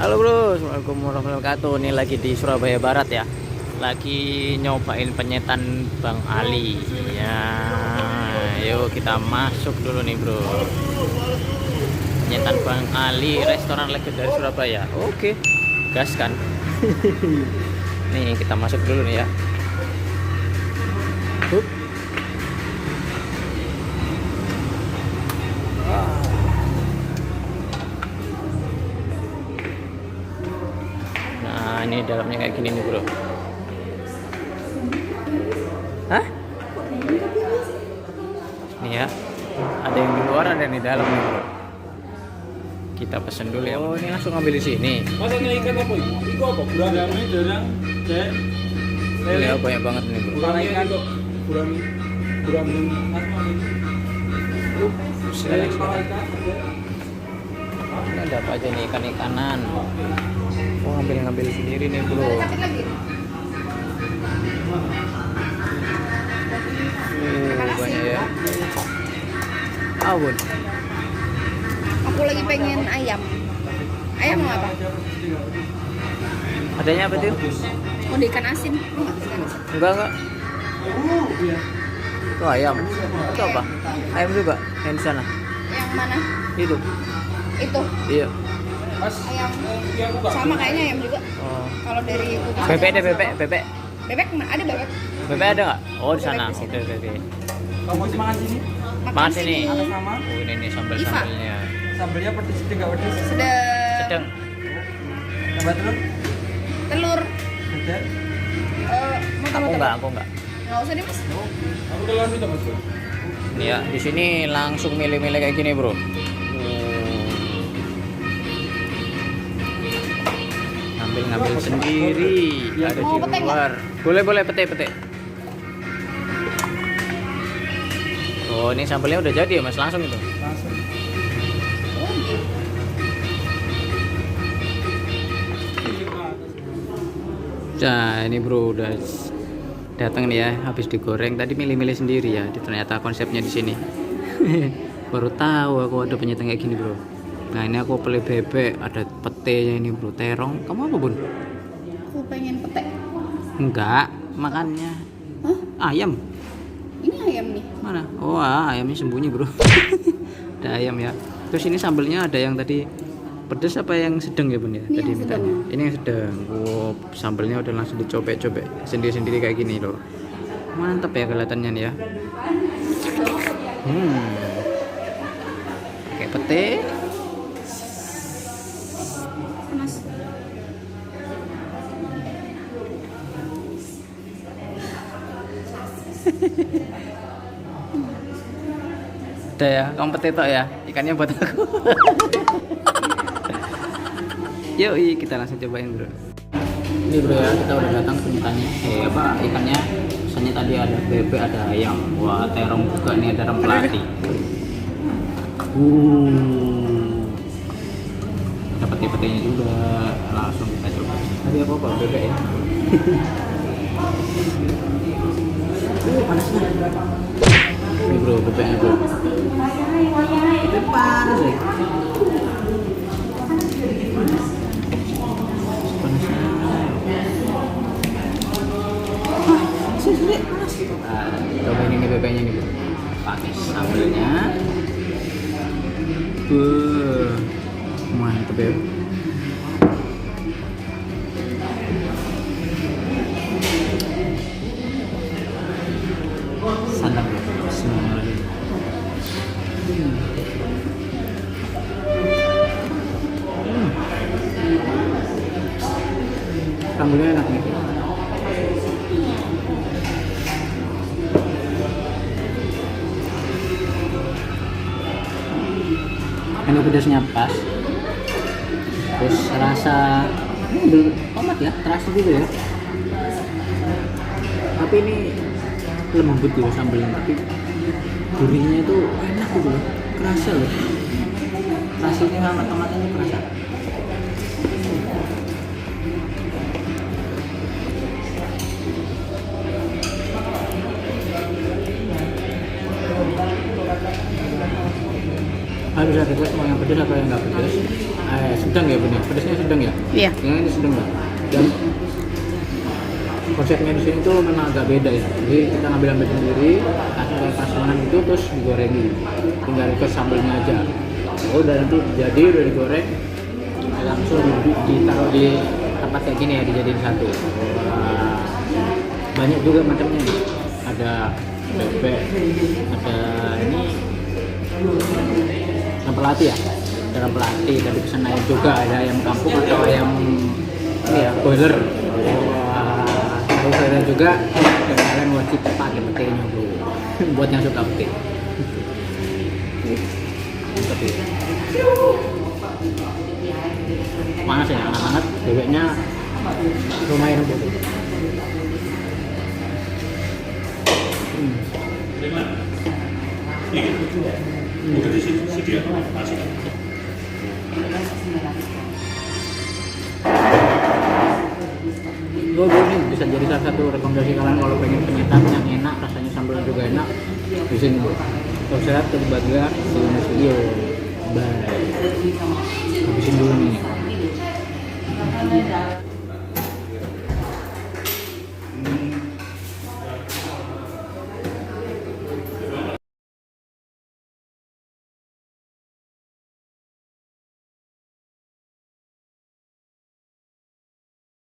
Halo bro, assalamualaikum warahmatullahi wabarakatuh. Ini lagi di Surabaya Barat ya. Lagi nyobain penyetan Bang Ali. Ya, yuk kita masuk dulu nih bro. Penyetan Bang Ali, restoran legendaris Surabaya. Oke, gas kan? Nih kita masuk dulu nih ya. Hup. Nah ini dalamnya kayak gini nih bro. Hah? Nih ya, ada yang di luar, ada yang di dalam nih bro. Kita pesen dulu ya. Oh ini langsung ambil di sini. Mas ini ikan apa? Iku apa? Gurami, derang, cek. Ya banyak banget nih bro. Gurami ikan kok. Gurami. Ini ada apa aja nih, ikan-ikanan. Oh ngambil sendiri nih bro. Banyak ya. Bun. Aku lagi pengen ayam. Ayam mau apa? Adanya apa tuh? Mau di ikan asin. Mau nggak ikan asin? Enggak. Itu ayam. Itu apa? Ayam juga. Yang di sana. Yang mana? Itu. Itu. Iya. Ayam. Sama kayaknya ayam juga. Oh. Kalau dari putih. Bebek deh, bebek. Bebek ada bebek. Bebek ada nggak? Oh di sana. Bebek di Oke. Kamu makan sini? Makan sini. Ada sama? Oh ini sambal-sambalnya. Sambelnya pedes tidak pedes? Sedang. Tambah telur? Telur. Ada. Mau tambah telur? Aku enggak. Nggak usah deh mas. Aku telur itu mas. Ini ya, di sini langsung milih-milih kayak gini, bro. Ngambil sendiri. Ada Mau di pete luar. Boleh pete. Oh, ini sambelnya udah jadi ya, Mas? Langsung itu. Langsung. Nah, ini bro udah datang nih ya, habis digoreng. Tadi milih-milih sendiri ya. Ternyata konsepnya di sini. Baru tahu aku ada penyetan kayak gini, bro. Nah, ini aku beli bebek, ada petenya ini, bro. Terong. Kamu apa, Bun? Aku pengen pete. Enggak, makannya Hah? ayam. Ini ayam nih. Mana? Oh, ayamnya sembunyi, bro. Ada ayam ya. Terus ini sambelnya ada yang tadi pedes apa yang sedang ya, Bun ya? Ini Tadi yang sedang. mintanya. Ini yang sedang. Oh, sambelnya udah langsung dicopek-copek sendiri-sendiri kayak gini loh. Mantap ya kelihatannya nih ya. Pakai pete. Panas. Udah ya, kamu pete tok ya. Ikannya buat aku. Yuk, kita langsung cobain, bro. Ini bro ya, kita udah datang penyetannya. Ikannya. Misalnya tadi ada bebek, ada ayam. Wah, terong juga nih, ada rempelati. Ada pete-petenya juga. Langsung kita coba. Tadi apa bebek ya? Panasnya. Ini bro, bebeknya bro. Bebek panas ya. Coba ini bebeknya nih bro, pakai sambelnya. Mantep ya. Santap bro. Bismillahirrahmanirrahim. Sambelnya enak nih. Ini pedasnya pas, terus rasa tomat ya, terasa gitu ya. Tapi ini lembut gitu sambelnya, tapi gurihnya itu enak gitu loh, kerasa loh. Rasanya sama tomatnya itu kerasa. Harus ada tes mau yang pedas atau yang nggak pedas. sedang ya benar, pedasnya sedang ya. Iya. Yang ini sedang ya. Dan konsepnya di sini tuh memang agak beda ya. Jadi kita ngambil sendiri, kasih kayak prasmanan itu terus digorengi. Tinggal ke sambelnya aja. Oh, udah nanti jadi udah digoreng, langsung ditaruh di tempat kayak gini ya, dijadiin satu. Wah, banyak juga macamnya nih. Ada bebek, ada ini ayam pelati ya. Ada ayam pelati, tadi pesan ayam juga, ada ayam kampung atau ayam ini ya, boiler. Wah, boiler juga. Dan kalian wajib pakai petenya bro. Buat yang suka pete. Mantap ya. Panas ya, hangat-hangat. Bebeknya lumayan empuk. Udah di sini sedia masuk. Gue ini bisa jadi salah satu rekomendasi kalian kalau pengen penyantap yang enak, rasanya sambalnya juga enak di sini bro. Kalau saya terbahagia di video. Bye. Habisin dulu nih.